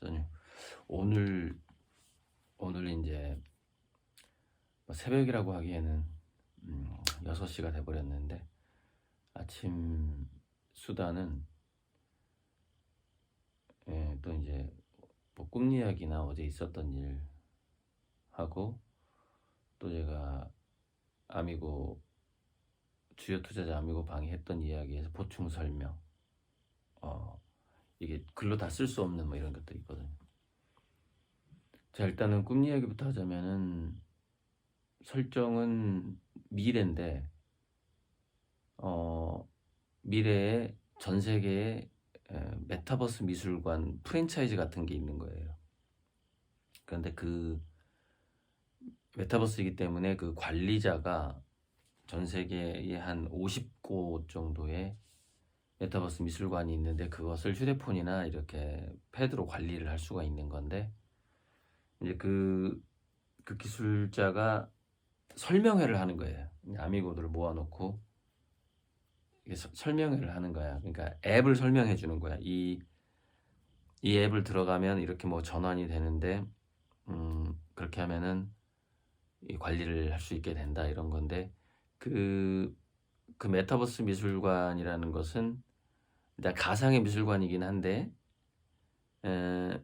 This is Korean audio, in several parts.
선생님, 오늘 이제 뭐 새벽이라고 하기에는 6시가 돼버렸는데, 아침 수다는 또 이제 뭐 꿈 이야기나 어제 있었던 일 하고, 또 제가 아미고 주요 투자자 아미고 방에 했던 이야기에서 보충 설명, 이게 글로 다 쓸 수 없는 뭐 이런 것도 있거든요. 자, 일단은 꿈 이야기부터 하자면은, 설정은 미래인데, 미래에 전 세계에 메타버스 미술관 프랜차이즈 같은 게 있는 거예요. 그런데 그 메타버스이기 때문에 그 관리자가 전 세계에 한 50곳 정도의 메타버스 미술관이 있는데, 그것을 휴대폰이나 이렇게 패드로 관리를 할 수가 있는 건데, 이제 그 기술자가 설명회를 하는 거예요. 아미고들을 모아놓고 설명회를 하는 거야. 그러니까 앱을 설명해 주는 거야. 이 앱을 들어가면 이렇게 뭐 전환이 되는데, 그렇게 하면은 이 관리를 할 수 있게 된다, 이런 건데, 그 메타버스 미술관이라는 것은 일단 가상의 미술관이긴 한데, 에,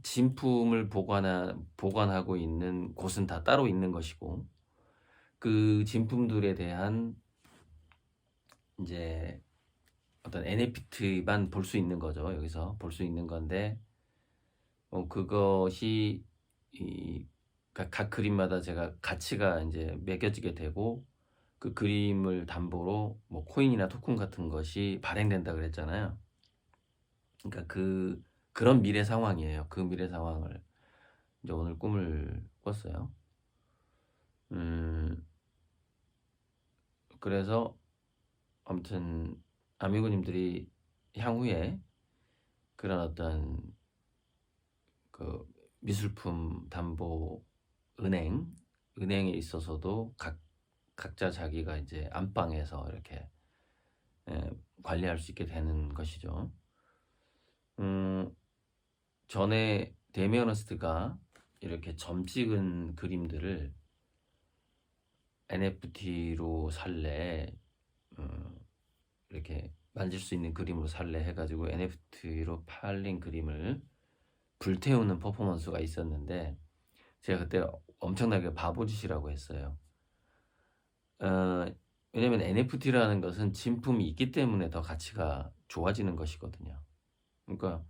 진품을 보관하고 있는 곳은 다 따로 있는 것이고, 그 진품들에 대한 이제 어떤 NFT만 볼 수 있는 거죠. 여기서 볼 수 있는 건데, 그것이 각 그림마다 제가 가치가 이제 매겨지게 되고, 그 그림을 담보로 뭐 코인이나 토큰 같은 것이 발행된다 그랬잖아요. 그러니까 그런 미래 상황이에요. 그 미래 상황을 이제 오늘 꿈을 꿨어요. 그래서 아무튼 아미고님들이 향후에 그런 어떤 그 미술품 담보 은행에 있어서도 각자 자기가 이제 안방에서 이렇게 관리할 수 있게 되는 것이죠. 전에 데미어너스트가 이렇게 점 찍은 그림들을 NFT로 살래, 이렇게 만질 수 있는 그림으로 살래 해가지고 NFT로 팔린 그림을 불태우는 퍼포먼스가 있었는데, 제가 그때 엄청나게 바보짓이라고 했어요. 왜냐면 NFT라는 것은 진품이 있기 때문에 더 가치가 좋아지는 것이거든요. 그러니까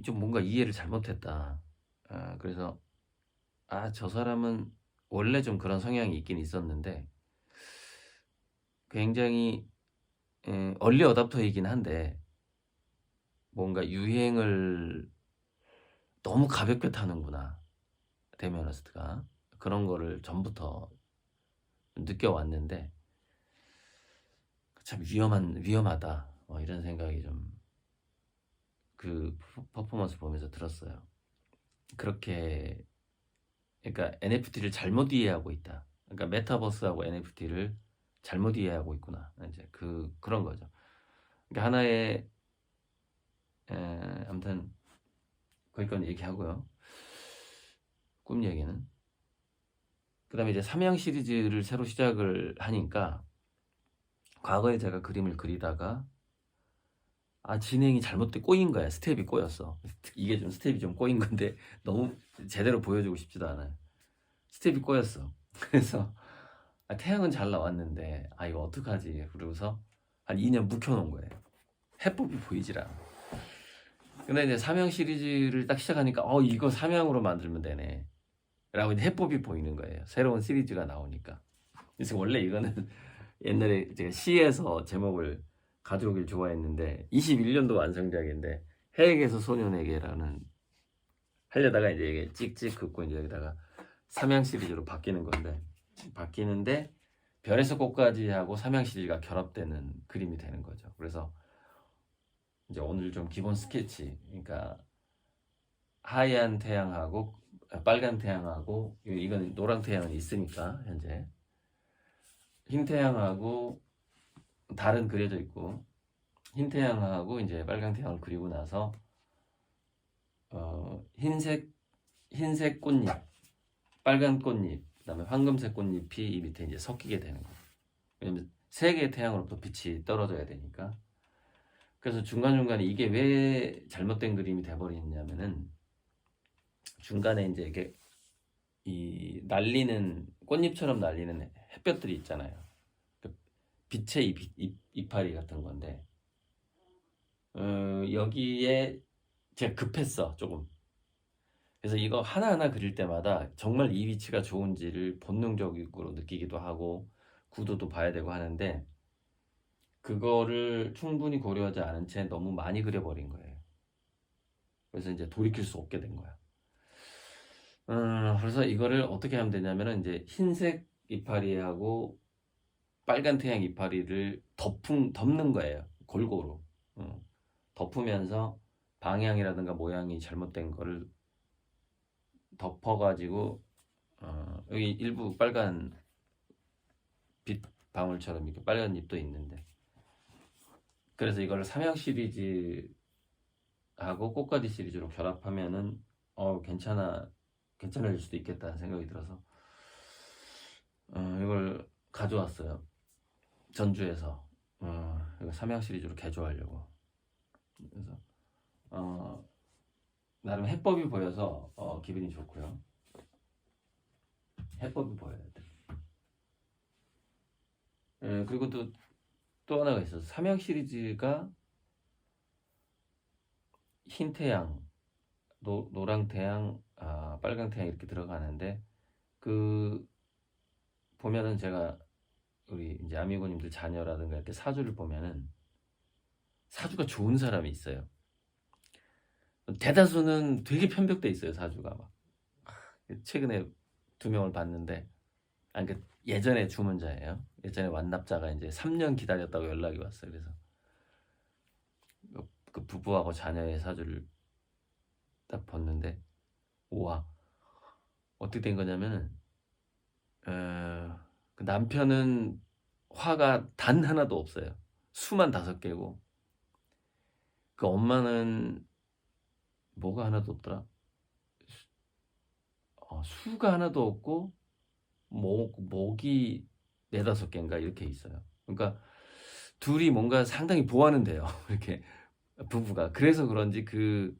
좀 뭔가 이해를 잘못했다. 그래서 저 사람은 원래 좀 그런 성향이 있긴 있었는데, 굉장히 얼리 어답터이긴 한데, 뭔가 유행을 너무 가볍게 타는구나, 데미어너스트가. 그런 거를 전부터 느껴왔는데, 참 위험하다, 이런 생각이 좀 그 퍼포먼스 보면서 들었어요. 그렇게, 그러니까 NFT를 잘못 이해하고 있다. 그러니까 메타버스하고 NFT를 잘못 이해하고 있구나. 이제 그런 거죠. 그러니까 하나의 아무튼 거기까지 얘기하고요. 꿈 얘기는. 그다음에 이제 삼양 시리즈를 새로 시작을 하니까, 과거에 제가 그림을 그리다가 진행이 잘못돼 꼬인 거야. 스텝이 꼬였어. 이게 좀 스텝이 좀 꼬인 건데 너무 제대로 보여주고 싶지도 않아요. 스텝이 꼬였어. 그래서 태양은 잘 나왔는데 이거 어떡하지? 그러고서 한 2년 묵혀놓은 거예요. 해법이 보이질 않아. 근데 이제 삼양 시리즈를 딱 시작하니까 이거 삼양으로 만들면 되네 라고 이제 해법이 보이는 거예요. 새로운 시리즈가 나오니까. 그래서 원래 이거는 옛날에 제가 시에서 제목을 가져오길 좋아했는데, 21년도 완성작인데 해에게서 소년에게라는 하려다가 이제 이게 찍찍 긋고 이제 여기다가 삼양 시리즈로 바뀌는데 별에서 꽃까지 하고 삼양 시리즈가 결합되는 그림이 되는 거죠. 그래서 이제 오늘 좀 기본 스케치, 그러니까 하얀 태양하고 빨간 태양하고, 이건 노란 태양은 있으니까 현재 흰 태양하고 달은 그려져 있고, 흰 태양하고 이제 빨간 태양을 그리고 나서 흰색 꽃잎, 빨간 꽃잎, 그다음에 황금색 꽃잎이 이 밑에 이제 섞이게 되는 거예요. 왜냐면 세 개의 태양으로부터 빛이 떨어져야 되니까. 그래서 중간중간에 이게 왜 잘못된 그림이 돼버리냐면은 중간에 이제 이게 이 날리는 꽃잎처럼 날리는 햇볕들이 있잖아요. 그 빛의 이파리 같은 건데 여기에 제가 급했어 조금. 그래서 이거 하나하나 그릴 때마다 정말 이 위치가 좋은지를 본능적으로 느끼기도 하고 구도도 봐야 되고 하는데 그거를 충분히 고려하지 않은 채 너무 많이 그려버린 거예요. 그래서 이제 돌이킬 수 없게 된 거야. 그래서 이거를 어떻게 하면 되냐면은 이제 흰색 이파리하고 빨간 태양 이파리를 덮는 거예요. 골고루. 덮으면서 방향이라든가 모양이 잘못된 거를 덮어가지고 여기 일부 빨간 빛 방울처럼 이렇게 빨간 잎도 있는데 그래서 이걸 삼양 시리즈하고 꽃가지 시리즈로 결합하면은 괜찮을 수도 있겠다는 생각이 들어서 이걸 가져왔어요. 전주에서 이거 삼양 시리즈로 개조하려고. 그래서 나름 해법이 보여서 기분이 좋고요. 해법이 보여야 돼. 그리고 또 하나가 있어서 삼양 시리즈가 흰 태양, 노랑 태양, 빨강 태양 이렇게 들어가는데 그 보면은 제가 우리 이제 아미고님들 자녀라든가 이렇게 사주를 보면은 사주가 좋은 사람이 있어요. 대다수는 되게 편벽돼 있어요. 사주가 막 최근에 2명을 봤는데 그 예전에 주문자예요. 예전에 완납자가 이제 3년 기다렸다고 연락이 왔어요. 그래서 그 부부하고 자녀의 사주를 딱 봤는데 우와 어떻게 된 거냐면은 그 남편은 화가 단 하나도 없어요. 수만 5개고 그 엄마는 뭐가 하나도 없더라. 수가 하나도 없고 목이 4-5개인가 이렇게 있어요. 그러니까 둘이 뭔가 상당히 보완은 돼요. 이렇게 부부가. 그래서 그런지 그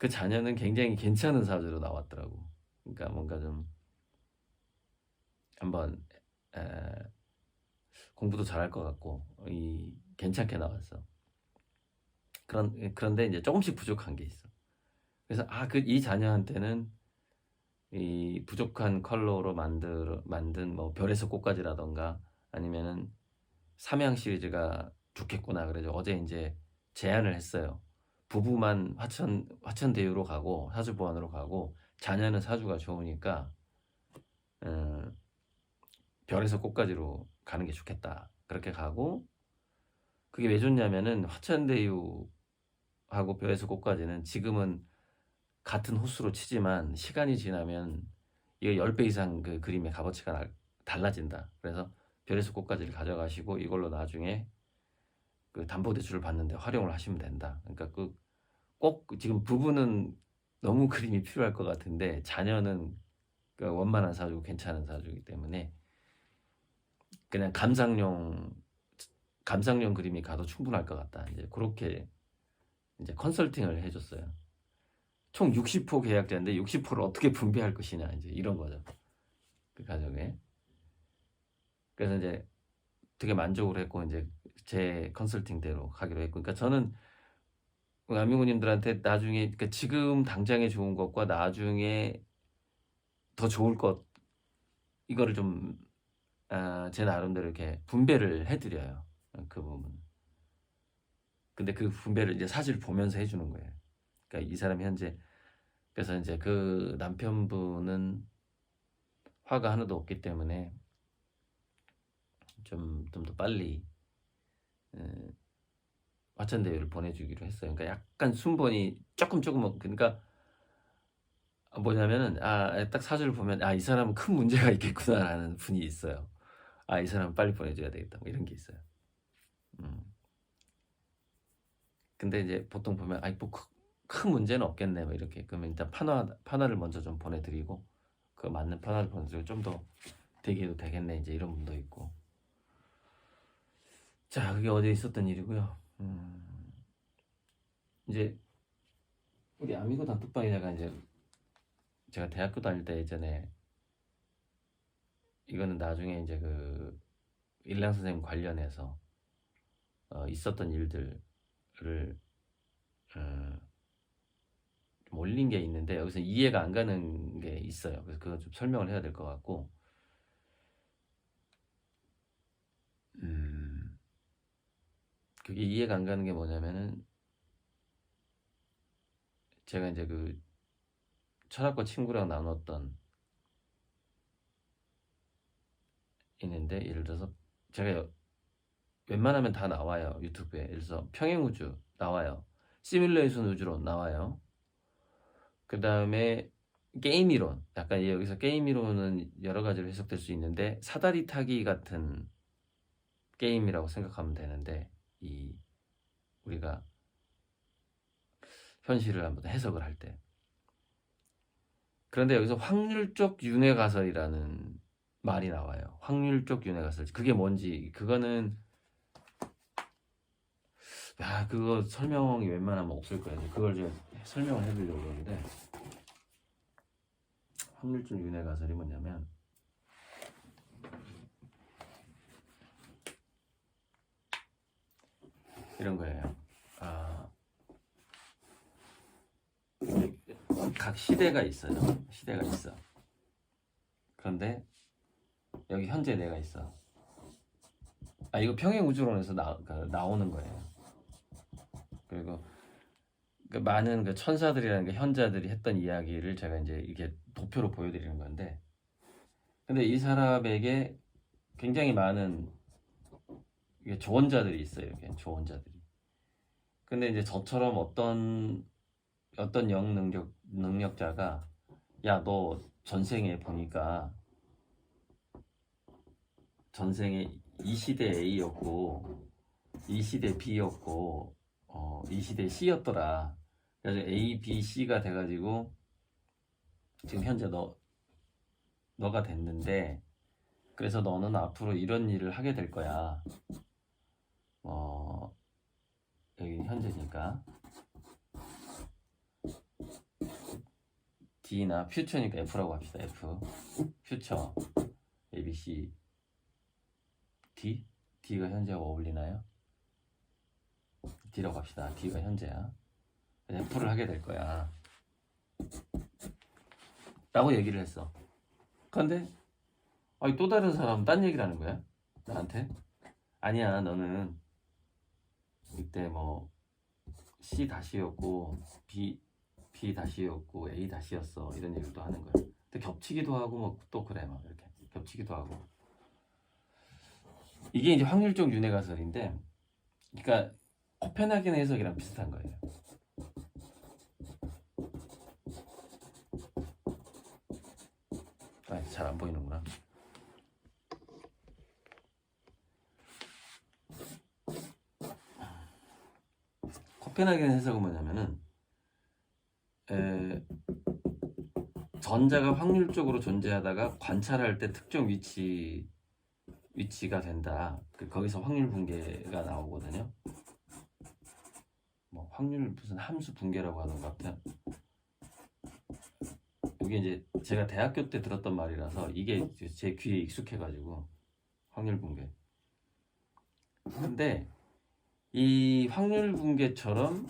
자녀는 굉장히 괜찮은 사주로 나왔더라고. 그러니까 뭔가 좀 한번 공부도 잘할 것 같고 괜찮게 나왔어. 그런데 이제 조금씩 부족한 게 있어. 그래서 이 자녀한테는 이 부족한 컬러로 만든 뭐 별에서 꽃까지라던가 아니면은 삼양 시리즈가 좋겠구나. 그래서 어제 이제 제안을 했어요. 부부만 화천대유로 가고 사주보안으로 가고 자녀는 사주가 좋으니까 별에서 꽃까지로 가는 게 좋겠다. 그렇게 가고 그게 왜 좋냐면은 화천대유하고 별에서 꽃까지는 지금은 같은 호수로 치지만 시간이 지나면 이거 10배 이상 그 그림의 값어치가 달라진다. 그래서 별에서 꽃까지를 가져가시고 이걸로 나중에 그 담보대출을 받는데 활용을 하시면 된다. 그러니까 꼭 지금 부부는 너무 그림이 필요할 것 같은데 자녀는 그 원만한 사주고 괜찮은 사주이기 때문에 그냥 감상용 그림이 가도 충분할 것 같다. 이제 그렇게 이제 컨설팅을 해줬어요. 총 60호 계약자인데 60호를 어떻게 분배할 것이냐 이제 이런 거죠. 그 가정에. 그래서 이제 되게 만족을 했고 이제 제 컨설팅대로 가기로 했고, 그러니까 저는 아미고님들한테 나중에 그러니까 지금 당장에 좋은 것과 나중에 더 좋을 것 이거를 좀 제 나름대로 이렇게 분배를 해드려요. 그 부분. 근데 그 분배를 이제 사실 보면서 해주는 거예요. 그러니까 이 사람이 현재 그래서 이제 그 남편분은 화가 하나도 없기 때문에 좀 더 빨리 화천대유를 보내주기로 했어요. 그러니까 약간 순번이 조금 그러니까 뭐냐면은 딱 사주를 보면 이 사람은 큰 문제가 있겠구나라는 분이 있어요. 이 사람은 빨리 보내줘야 되겠다 뭐 이런 게 있어요. 근데 이제 보통 보면 아이 뭐 큰 문제는 없겠네 뭐 이렇게. 그러면 일단 판화를 먼저 좀 보내드리고 그 맞는 판화를 보내드리고 좀 더 대기해도 되겠네 이제 이런 분도 있고. 자, 그게 어제 있었던 일이고요. 이제 우리 아미고 단톡방에다가 이제 제가 대학교 다닐 때 예전에 이거는 나중에 이제 그 일랑 선생님 관련해서 있었던 일들을 어, 좀 올린 게 있는데 여기서 이해가 안 가는 게 있어요. 그래서 그거 좀 설명을 해야 될 것 같고, 음, 그게 이해가 안 가는 게 뭐냐면은 제가 이제 그 철학과 친구랑 나눴던 있는데 예를 들어서 제가 웬만하면 다 나와요 유튜브에. 예를 들어서 평행우주 나와요, 시뮬레이션 우주론 나와요, 그 다음에 게임 이론, 약간 여기서 게임 이론은 여러 가지로 해석될 수 있는데 사다리 타기 같은 게임이라고 생각하면 되는데, 이 우리가 현실을 한번 해석을 할 때. 그런데 여기서 확률적 윤회가설이라는 말이 나와요. 확률적 윤회가설. 그게 뭔지 그거는 그거 설명이 웬만하면 없을 거예요. 그걸 좀 설명을 해드리려고 하는데, 확률적 윤회가설이 뭐냐면 이런 거예요. 각 시대가 있어요. 시대가 있어. 그런데 여기 현재 내가 있어. 이거 평행우주론에서 나오는 거예요. 그리고 그 많은 그 천사들이라는 그 현자들이 했던 이야기를 제가 이제 이게 도표로 보여드리는 건데, 근데 이 사람에게 굉장히 많은 조언자들이 있어요. 이렇게 조언자들이. 근데 이제 저처럼 어떤 능력자가 야, 너 전생에 보니까 전생에 이 시대 A였고 이 시대 B였고 이 시대 C였더라. 그래서 A, B, C가 돼가지고 지금 현재 너가 됐는데, 그래서 너는 앞으로 이런 일을 하게 될 거야. 여기 현재니까 D나 퓨처니까 F라고 합시다. F 퓨처 A, B, C, D. D가 현재와 어울리나요? D라고 합시다. D가 현재야. F를 하게 될 거야 라고 얘기를 했어. 그런데 또 다른 사람은 딴 얘기를 하는 거야 나한테. 아니야, 너는 이때 뭐 C 다시였고 B 다시였고 A 다시였어, 이런 얘기도 하는 거야. 근데 겹치기도 하고 뭐 또 그래, 막 이렇게 겹치기도 하고. 이게 이제 확률적 윤회가설인데, 그러니까 코펜하겐 해석이랑 비슷한 거예요. 잘 안 보이는구나. 코펜하겐 해석은 뭐냐면은 전자가 확률적으로 존재하다가 관찰할 때 특정 위치가 된다. 거기서 확률 붕괴가 나오거든요. 뭐 확률 무슨 함수 붕괴라고 하는 것 같아요. 이게 이제 제가 대학교 때 들었던 말이라서 이게 제 귀에 익숙해가지고 확률 붕괴. 근데 이 확률 붕괴처럼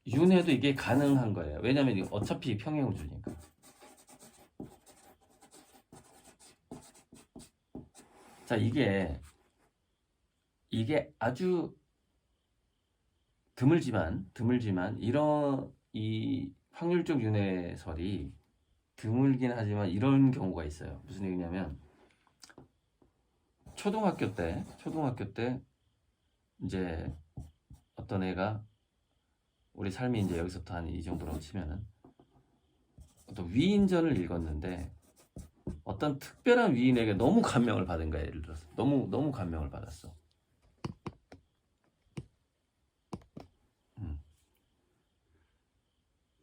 윤회도 이게 가능한 거예요. 왜냐면 어차피 평행우주니까. 자, 이게 아주 드물지만 이런 이 확률적 윤회설이 드물긴 하지만 이런 경우가 있어요. 무슨 얘기냐면 초등학교 때 이제 어떤 애가, 우리 삶이 이제 여기서부터 한 이 정도라고 치면은 어떤 위인전을 읽었는데 어떤 특별한 위인에게 너무 감명을 받은 거야. 예를 들어서 너무 감명을 받았어. 음.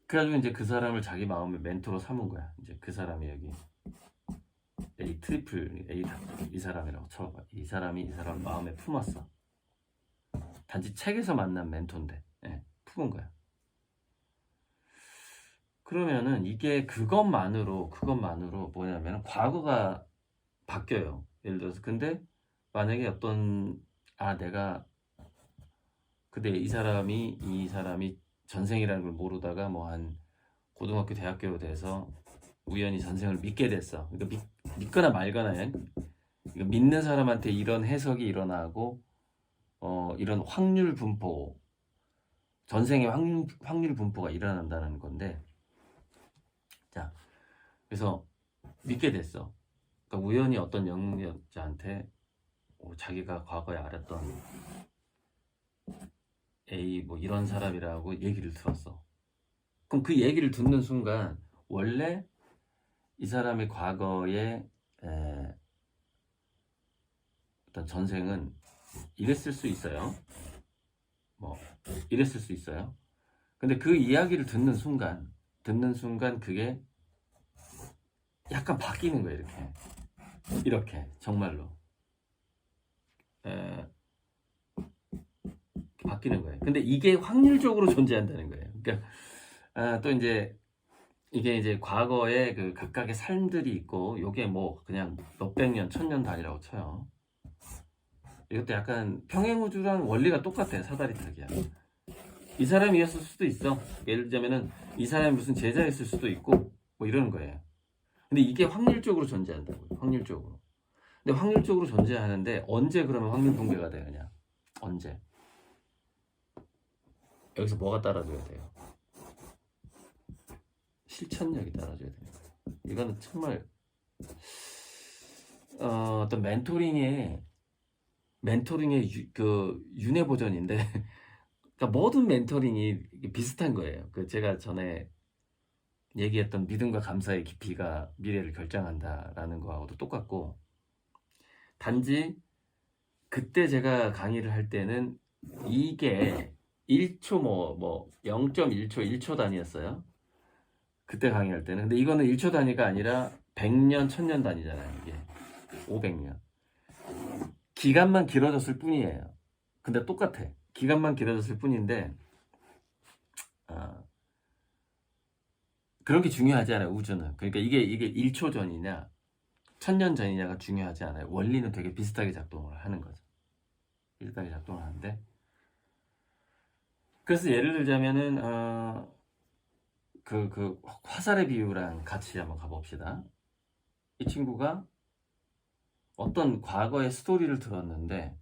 그래가지고 이제 그 사람을 자기 마음의 멘토로 삼은 거야. 이제 그 사람이 여기 A 트리플 A 이 사람이라고 쳐봐. 이 사람 마음에 품었어. 단지 책에서 만난 멘토인데, 예, 품은 거야. 그러면은 이게 그것만으로 뭐냐면 과거가 바뀌어요. 예를 들어서 근데 만약에 내가 근데 이 사람이 전생이라는 걸 모르다가 뭐 한 고등학교 대학교 돼서 우연히 전생을 믿게 됐어. 그러니까 믿거나 말거나 그러니까 믿는 사람한테 이런 해석이 일어나고 이런 확률 분포 전생의 확률 분포가 일어난다는 건데, 자, 그래서 믿게 됐어. 그러니까 우연히 어떤 영역자한테 자기가 과거에 알았던 A 뭐 이런 사람이라고 얘기를 들었어. 그럼 그 얘기를 듣는 순간 원래 이 사람의 과거에 어떤 전생은 이랬을 수 있어요. 뭐 이랬을 수 있어요. 근데 그 이야기를 듣는 순간 그게 약간 바뀌는 거예요. 이렇게 정말로 바뀌는 거예요. 근데 이게 확률적으로 존재한다는 거예요. 그러니까 또 이제 이게 이제 과거에 그 각각의 삶들이 있고 요게 뭐 그냥 몇백 년, 천년 단위라고 쳐요. 이것도 약간 평행우주랑 원리가 똑같아요. 사다리 타기야. 이 사람이었을 수도 있어. 예를 들자면은 이 사람이 무슨 제자였을 수도 있고 뭐 이러는 거예요. 근데 이게 확률적으로 존재한다고요. 확률적으로. 근데 확률적으로 존재하는데 언제 그러면 확률 붕괴가 되느냐? 언제? 여기서 뭐가 따라줘야 돼요? 실천력이 따라줘야 되는 거예요. 이거는 정말 어떤 멘토링의 그 윤회 버전인데 그러니까 모든 멘토링이 비슷한 거예요. 그 제가 전에 얘기했던 믿음과 감사의 깊이가 미래를 결정한다라는 거하고도 똑같고, 단지 그때 제가 강의를 할 때는 이게 1초 뭐 0.1초 1초 단위였어요. 그때 강의할 때는. 근데 이거는 1초 단위가 아니라 100년 1000년 단위잖아요. 이게 500년 기간만 길어졌을 뿐이에요. 근데 똑같아. 기간만 길어졌을 뿐인데 그런 게 중요하지 않아요. 우주는. 그러니까 이게 1초 전이냐 1000년 전이냐가 중요하지 않아요. 원리는 되게 비슷하게 작동을 하는 거죠. 비슷하게 작동을 하는데, 그래서 예를 들자면은 그 화살의 비유랑 같이 한번 가봅시다. 이 친구가 어떤 과거의 스토리를 들었는데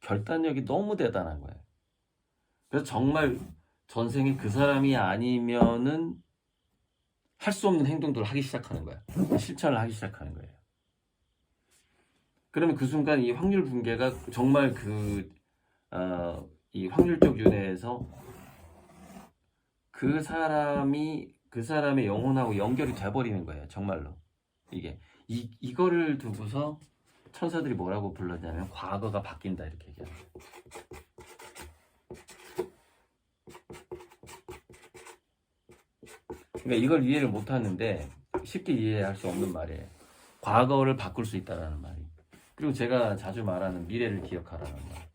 결단력이 너무 대단한 거예요. 그래서 정말 전생에 그 사람이 아니면은 할 수 없는 행동들을 하기 시작하는 거야. 실천을 하기 시작하는 거예요. 그러면 그 순간 이 확률 붕괴가 정말 이 확률적 윤회에서 그 사람의 영혼하고 연결이 돼버리는 거예요. 정말로. 이거를 두고서 천사들이 뭐라고 불렀냐면 과거가 바뀐다 이렇게 얘기해요. 그러니까 이걸 이해를 못하는데 쉽게 이해할 수 없는 말이에요. 과거를 바꿀 수 있다라는 말이. 그리고 제가 자주 말하는 미래를 기억하라는 말.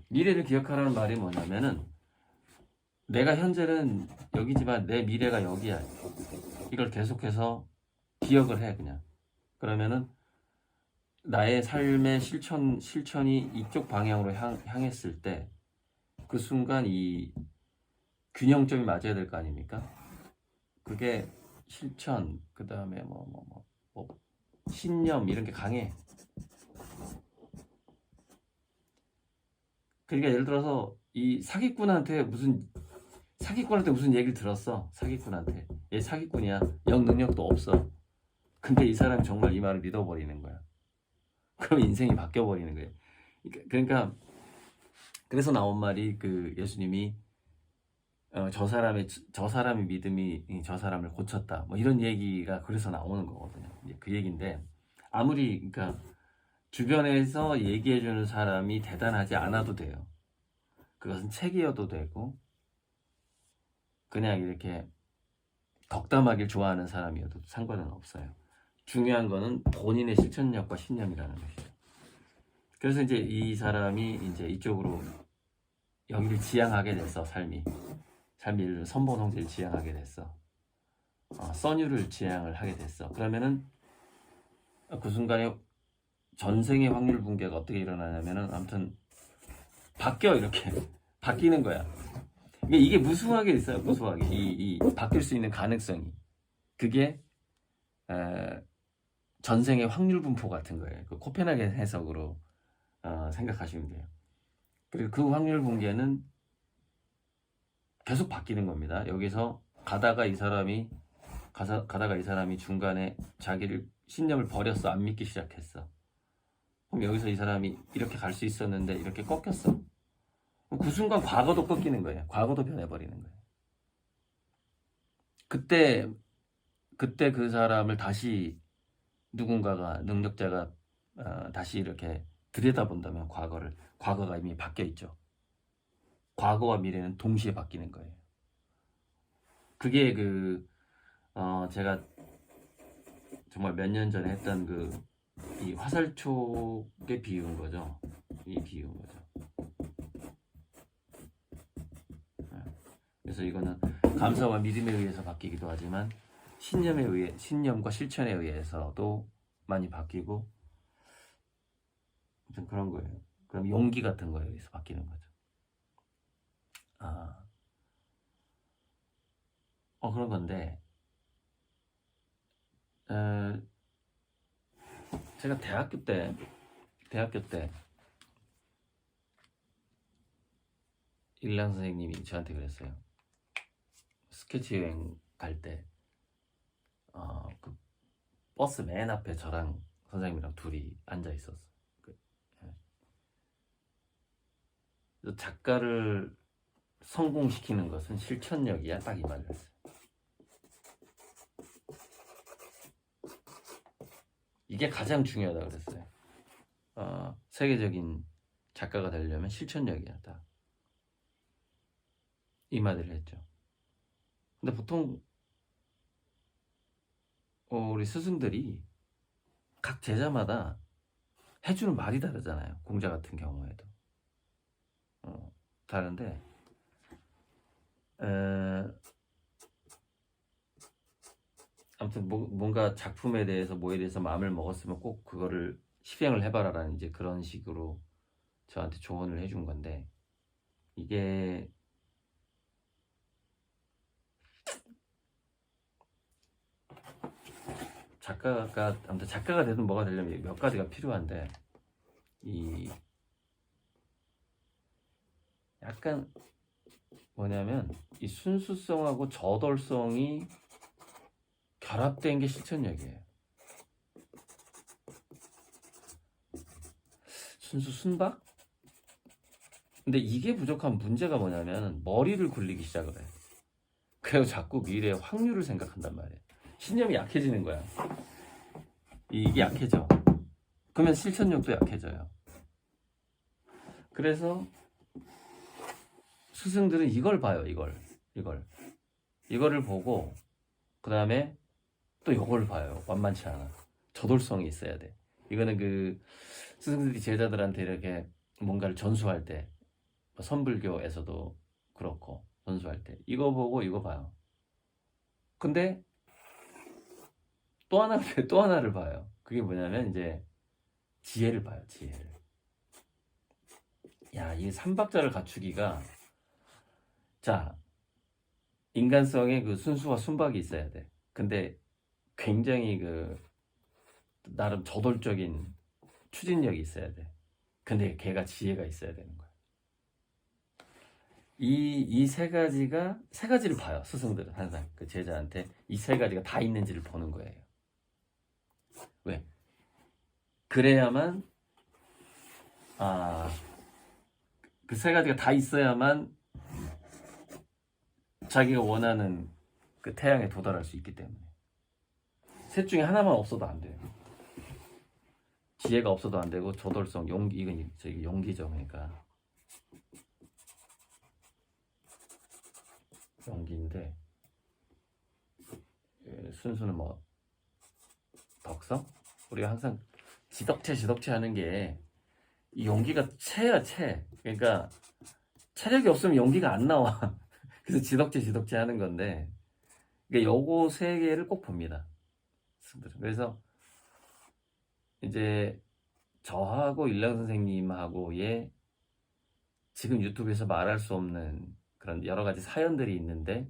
미래를 기억하라는 말이 뭐냐면은 내가 현재는 여기지만 내 미래가 여기야. 이걸 계속해서 기억을 해 그냥. 그러면은 나의 삶의 실천이 이쪽 방향으로 향했을 때 그 순간 이 균형점이 맞아야 될 거 아닙니까? 그게 실천, 그 다음에 뭐 신념 이런 게 강해. 그러니까 예를 들어서 이 사기꾼한테 무슨 얘기를 들었어. 사기꾼한테. 얘 사기꾼이야. 영 능력도 없어. 근데 이 사람이 정말 이 말을 믿어버리는 거야. 그럼 인생이 바뀌어버리는 거예요. 그러니까 그래서 나온 말이 그 예수님이 저 사람의 믿음이 저 사람을 고쳤다. 뭐 이런 얘기가 그래서 나오는 거거든요. 이제 그 얘기인데 아무리 그러니까 주변에서 얘기해 주는 사람이 대단하지 않아도 돼요. 그것은 책이어도 되고 그냥 이렇게 덕담하길 좋아하는 사람이어도 상관은 없어요. 중요한 거는 본인의 실천력과 신념이라는 것이죠. 그래서 이제 이 사람이 이제 이쪽으로 여기를 지향하게 됐어. 삶이 예를 들어 선보성제를 지향하게 됐어. 써뉴를 지향을 하게 됐어. 그러면은 그 순간에 전생의 확률 붕괴가 어떻게 일어나냐면은 아무튼 바뀌어 이렇게 바뀌는 거야. 이게 무수하게 있어요. 무수하게 이 바뀔 수 있는 가능성이 그게 전생의 확률 분포 같은 거예요. 그 코펜하겐 해석으로 생각하시면 돼요. 그리고 그 확률 붕괴는 계속 바뀌는 겁니다. 여기서 가다가 이 사람이 중간에 자기를 신념을 버렸어. 안 믿기 시작했어. 그럼 여기서 이 사람이 이렇게 갈 수 있었는데 이렇게 꺾였어. 그 순간 과거도 꺾이는 거예요. 과거도 변해버리는 거예요. 그때 그 사람을 다시 누군가가 능력자가 다시 이렇게 들여다본다면 과거가 이미 바뀌어 있죠. 과거와 미래는 동시에 바뀌는 거예요. 그게 제가 정말 몇 년 전에 했던 이 화살촉에 비유인 거죠. 이 비유인 거죠. 그래서 이거는 감사와 믿음에 의해서 바뀌기도 하지만 신념과 실천에 의해서도 많이 바뀌고 아무튼 그런 거예요. 그럼 용기 같은 거에 의해서 바뀌는 거죠. 그런 건데 제가 대학교 때 일랑 선생님이 저한테 그랬어요. 스케치 여행 갈 때 그 버스 맨 앞에 저랑 선생님이랑 둘이 앉아 있었어. 작가를 성공시키는 것은 실천력이야. 딱 이 말을 했어요. 이게 가장 중요하다 그랬어요. 세계적인 작가가 되려면 실천력이야. 딱 이 말을 했죠. 근데 보통 우리 스승들이 각 제자마다 해주는 말이 다르잖아요. 공자 같은 경우에도 다른데 아무튼 뭔가 작품에 대해서 뭐에 대해서 마음을 먹었으면 꼭 그거를 실행을 해봐라라는 이제 그런 식으로 저한테 조언을 해준 건데 이게 아무튼 작가가 되든 뭐가 되려면 몇 가지가 필요한데 이 약간 뭐냐면 이 순수성하고 저돌성이 결합된 게 실천력이에요. 순박? 근데 이게 부족한 문제가 뭐냐면 머리를 굴리기 시작을 해. 그래서 자꾸 미래의 확률을 생각한단 말이에요. 신념이 약해지는 거야. 이게 약해져. 그러면 실천력도 약해져요. 그래서 스승들은 이걸 봐요. 이거를 보고 그 다음에 또 이걸 봐요. 만만치 않아. 저돌성이 있어야 돼. 이거는 스승들이 제자들한테 이렇게 뭔가를 전수할 때 선불교에서도 그렇고 전수할 때 이거 보고 이거 봐요. 근데 또 하나를 봐요. 그게 뭐냐면 이제 지혜를 봐요. 지혜를. 야, 이 삼박자를 갖추기가 자 인간성의 그 순수와 순박이 있어야 돼. 근데 굉장히 나름 저돌적인 추진력이 있어야 돼. 근데 걔가 지혜가 있어야 되는 거야. 이 세 가지를 봐요. 스승들은 항상 그 제자한테 이 세 가지가 다 있는지를 보는 거예요. 왜? 그래야만 그 세 가지가 다 있어야만 자기가 원하는 그 태양에 도달할 수 있기 때문에. 셋 중에 하나만 없어도 안 돼요. 지혜가 없어도 안 되고 조돌성, 용기, 이건 저기 용기죠. 그러니까 용기인데 순수는 뭐 덕성? 우리가 항상 지덕체 하는 게 이 용기가 체야 체. 그러니까 체력이 없으면 용기가 안 나와. 그래서 지덕체 하는 건데 그러니까 요거 세 개를 꼭 봅니다. 그래서 이제 저하고 일랑 선생님하고의 지금 유튜브에서 말할 수 없는 그런 여러 가지 사연들이 있는데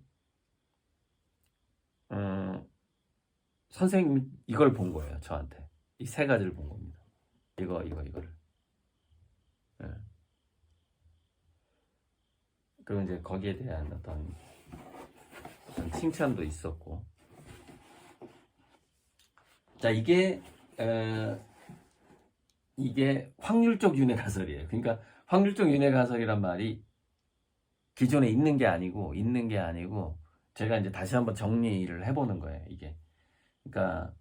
선생님 이걸 본 거예요. 저한테 이 세 가지를 본 겁니다. 이거를. 예. 그리고 이제 거기에 대한 어떤 칭찬도 있었고. 자, 이게 확률적 윤회 가설이에요. 그러니까 확률적 윤회 가설이란 말이 기존에 있는 게 아니고 제가 이제 다시 한번 정리를 해보는 거예요. 이게 그러니까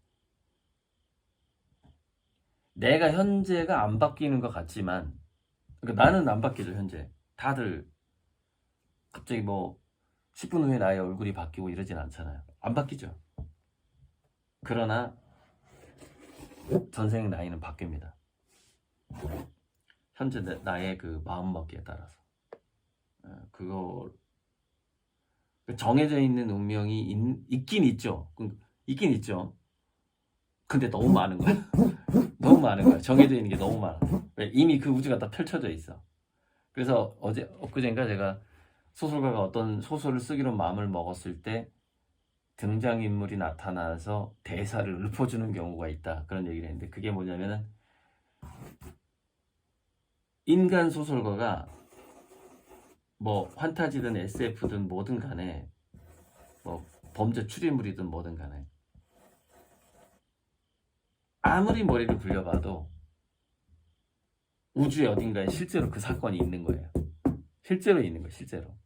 내가 현재가 안 바뀌는 것 같지만 그러니까 나는 안 바뀌죠. 현재 다들 갑자기 뭐 10분 후에 나의 얼굴이 바뀌고 이러진 않잖아요. 안 바뀌죠. 그러나 전생 나이는 바뀝니다. 현재 나의 그 마음먹기에 따라서 그거 정해져 있는 운명이 있긴 있죠. 근데 너무 많은 거야. 너무 많은 거야. 정해져 있는 게 너무 많아. 이미 그 우주가 다 펼쳐져 있어. 그래서 엊그젠가 제가 소설가가 어떤 소설을 쓰기로 마음을 먹었을 때 등장인물이 나타나서 대사를 읊어주는 경우가 있다. 그런 얘기를 했는데 그게 뭐냐면은 인간 소설가가 뭐 환타지든 SF든 뭐든 간에 뭐 범죄 추리물이든 뭐든 간에 아무리 머리를 굴려봐도 우주의 어딘가에 실제로 그 사건이 있는 거예요. 실제로 있는 거예요. 실제로.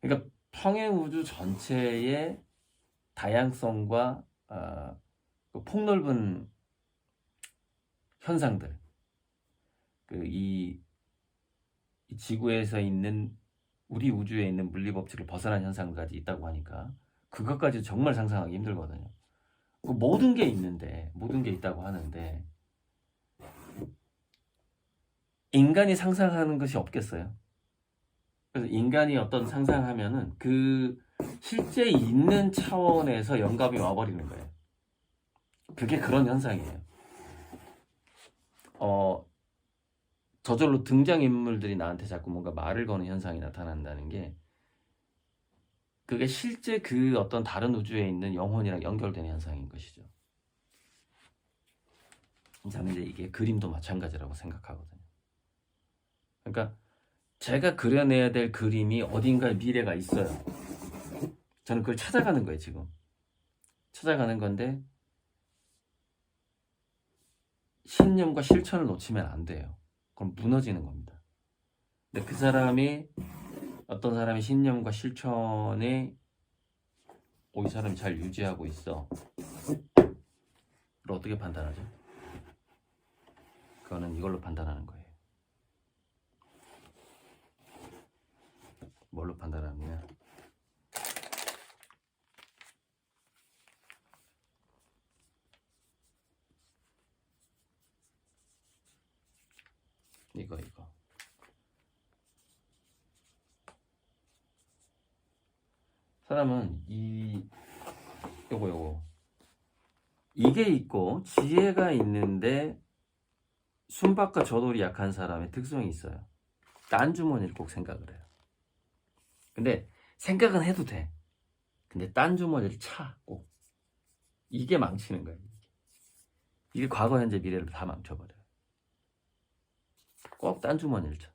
그러니까 평행 우주 전체의 다양성과 그 폭넓은 현상들, 이 지구에서 있는 우리 우주에 있는 물리법칙을 벗어난 현상까지 있다고 하니까 그것까지 정말 상상하기 힘들거든요. 모든 게 있는데 모든 게 있다고 하는데 인간이 상상하는 것이 없겠어요. 그래서 인간이 어떤 상상하면은 그 실제 있는 차원에서 영감이 와버리는 거예요. 그게 그런 현상이에요. 저절로 등장인물들이 나한테 자꾸 뭔가 말을 거는 현상이 나타난다는 게 그게 실제 그 어떤 다른 우주에 있는 영혼이랑 연결되는 현상인 것이죠. 저는 이제 이게 그림도 마찬가지라고 생각하거든요. 그러니까 제가 그려내야 될 그림이 어딘가에 미래가 있어요. 저는 그걸 찾아가는 거예요. 지금 찾아가는 건데 신념과 실천을 놓치면 안 돼요. 그럼 무너지는 겁니다. 근데 그 사람이 어떤 사람이 신념과 실천에 이 사람이 잘 유지하고 있어. 그걸 어떻게 판단하죠? 그거는 이걸로 판단하는 거예요. 뭘로 판단하느냐? 이거 사람은 요거 이게 있고 지혜가 있는데 순박과 저돌이 약한 사람의 특성이 있어요. 딴 주머니를 꼭 생각을 해요. 근데 생각은 해도 돼. 근데 딴 주머니를 차 꼭. 이게 망치는 거예요. 이게 과거, 현재, 미래를 다 망쳐버려요. 꼭 딴 주머니를 쳐.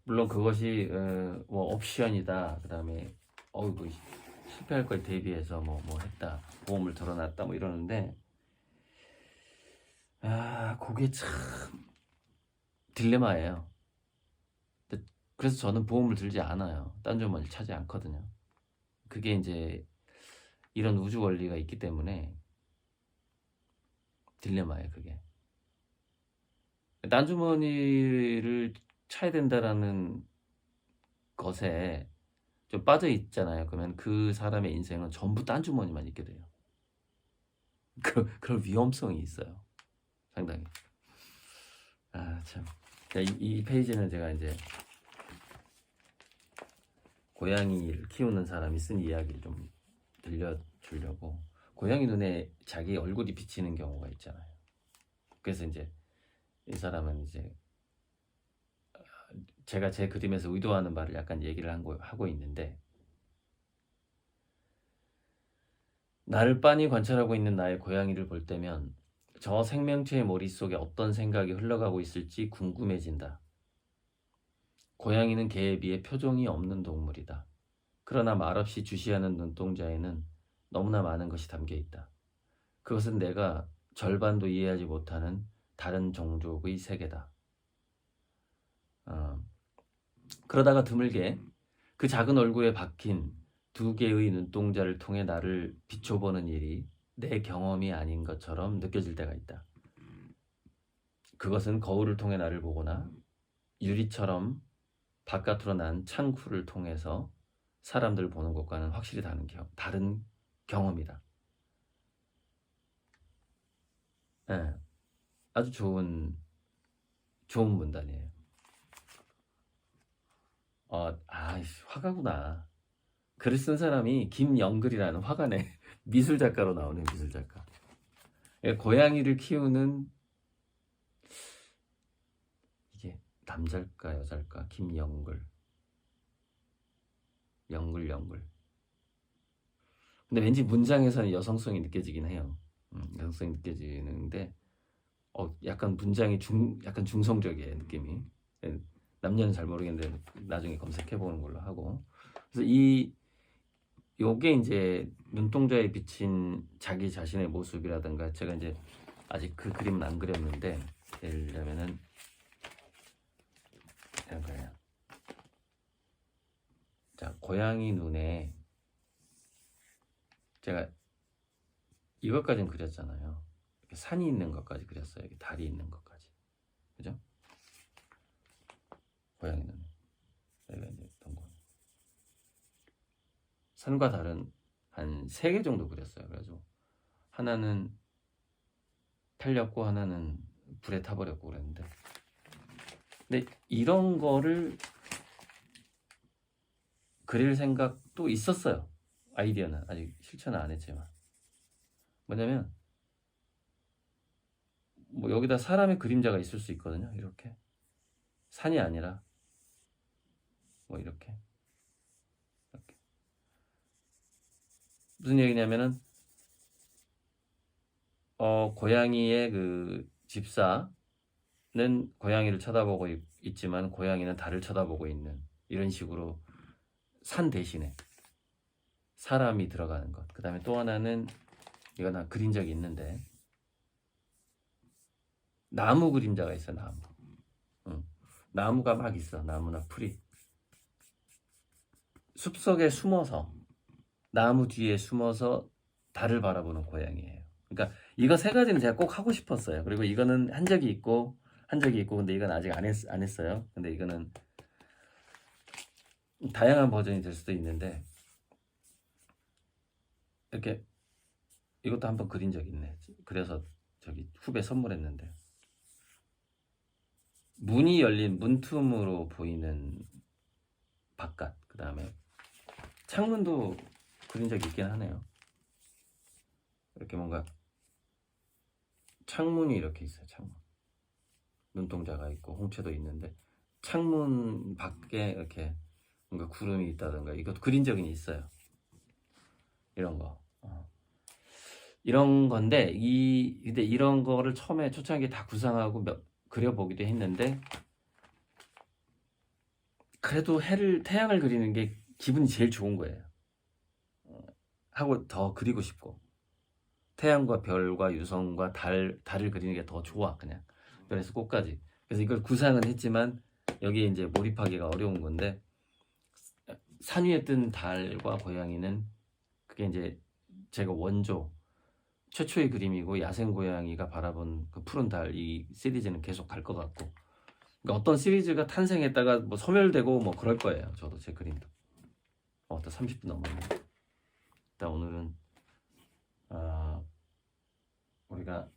물론 그것이 뭐 옵션이다. 그 다음에 실패할 걸 대비해서 뭐 했다. 보험을 들어놨다 뭐 이러는데 그게 참 딜레마예요. 그래서 저는 보험을 들지 않아요. 딴 주머니를 차지 않거든요. 그게 이제 이런 우주 원리가 있기 때문에 딜레마예요, 그게. 딴 주머니를 차야 된다라는 것에 좀 빠져 있잖아요. 그러면 그 사람의 인생은 전부 딴 주머니만 있게 돼요. 그런 위험성이 있어요. 상당히. 아, 참. 이 페이지는 제가 이제 고양이를 키우는 사람이 쓴 이야기를 좀 들려주려고. 고양이 눈에 자기 얼굴이 비치는 경우가 있잖아요. 그래서 이제 이 사람은 이제 제가 제 그림에서 의도하는 바를 약간 얘기를 하고 있는데, 나를 빤히 관찰하고 있는 나의 고양이를 볼 때면 저 생명체의 머릿속에 어떤 생각이 흘러가고 있을지 궁금해진다. 고양이는 개에 비해 표정이 없는 동물이다. 그러나 말없이 주시하는 눈동자에는 너무나 많은 것이 담겨 있다. 그것은 내가 절반도 이해하지 못하는 다른 종족의 세계다. 그러다가 드물게 그 작은 얼굴에 박힌 두 개의 눈동자를 통해 나를 비춰보는 일이 내 경험이 아닌 것처럼 느껴질 때가 있다. 그것은 거울을 통해 나를 보거나 유리처럼 바깥으로 난 창구를 통해서 사람들을 보는 것과는 확실히 다른 경험이다. 네, 아주 좋은 문단이에요. 화가구나. 글을 쓴 사람이 김영글이라는 화가네. 미술 작가로 나오는 미술 작가. 고양이를 키우는, 이게 남자일까 여자일까? 김영글. 영글. 근데 왠지 문장에서는 여성성이 느껴지긴 해요. 여성성이 느껴지는데 약간 문장이 약간 중성적이에요, 느낌이. 남녀는 잘 모르겠는데 나중에 검색해보는 걸로 하고. 그래서 요게 이제 눈동자에 비친 자기 자신의 모습이라든가, 제가 이제 아직 그 그림은 안 그렸는데, 예를 들면은 이런 거예요. 자, 고양이 눈에 제가 이것까지는 그렸잖아요. 이렇게 산이 있는 것까지 그렸어요. 이렇게 달이 있는 것까지. 그죠? 고양이 눈에. 여기가 이제 동공. 산과 달은 한 3개 정도 그렸어요. 그래가지고 하나는 탈렸고 하나는 불에 타버렸고 그랬는데, 근데 이런 거를 그릴 생각도 있었어요. 아이디어는 아직 실천은 안 했지만, 뭐냐면 뭐 여기다 사람의 그림자가 있을 수 있거든요. 이렇게 산이 아니라 뭐 이렇게 무슨 얘기냐면은 고양이의 그 집사는 고양이를 쳐다보고 있지만 고양이는 달을 쳐다보고 있는, 이런 식으로 산 대신에 사람이 들어가는 것. 그 다음에 또 하나는, 이건 나 그린 적이 있는데, 나무 그림자가 있어. 나무가 막 있어. 나무나 풀이 숲속에 숨어서, 나무 뒤에 숨어서 달을 바라보는 고양이에요. 그러니까 이거 3가지는 제가 꼭 하고 싶었어요. 그리고 이거는 한 적이 있고 근데 이건 아직 안 했어요. 근데 이거는 다양한 버전이 될 수도 있는데, 이렇게 이것도 한번 그린 적이 있네. 그래서 저기 후배 선물했는데, 문이 열린 문틈으로 보이는 바깥, 그 다음에 창문도 그린 적이 있긴 하네요. 이렇게 뭔가 창문이 이렇게 있어요. 창문, 눈동자가 있고 홍채도 있는데 창문 밖에 이렇게 뭔가 구름이 있다든가, 이것도 그린 적이 있어요. 이런 거. 이런 건데, 근데 이런 거를 처음에 초창기에 다 구상하고 그려보기도 했는데, 그래도 태양을 그리는 게 기분이 제일 좋은 거예요. 하고 더 그리고 싶고, 태양과 별과 유성과 달을 그리는 게 더 좋아, 그냥. 별에서 꽃까지. 그래서 이걸 구상은 했지만 여기에 이제 몰입하기가 어려운 건데, 산 위에 뜬 달과 고양이는 그게 이제 제가 원조 최초의 그림이고, 야생 고양이가 바라본 그 푸른 달, 이 시리즈는 계속 갈 것 같고, 그러니까 어떤 시리즈가 탄생했다가 뭐 소멸되고 뭐 그럴 거예요. 저도 제 그림도. 또 30분 넘었네. 일단 오늘은 우리가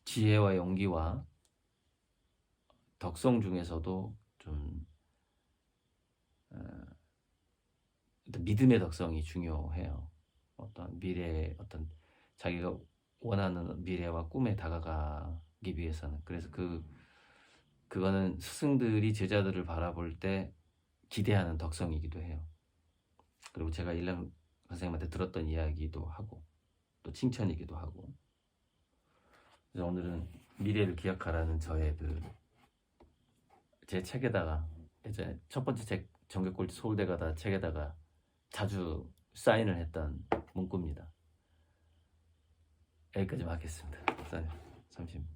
지혜와 용기와 덕성 중에서도 좀 일단 믿음의 덕성이 중요해요. 어떤 미래, 어떤 자기가 원하는 미래와 꿈에 다가가기 위해서는. 그래서 그거는 스승들이 제자들을 바라볼 때 기대하는 덕성이기도 해요. 그리고 제가 일랑 선생님한테 들었던 이야기도 하고 또 칭찬이기도 하고. 그래서 오늘은 미래를 기억하라는 저의 제 책에다가, 이제 첫 번째 책 정겨꼴찌 서울대 가다 책에다가 자주 사인을 했던 문구입니다. 여기까지 하겠습니다. 30.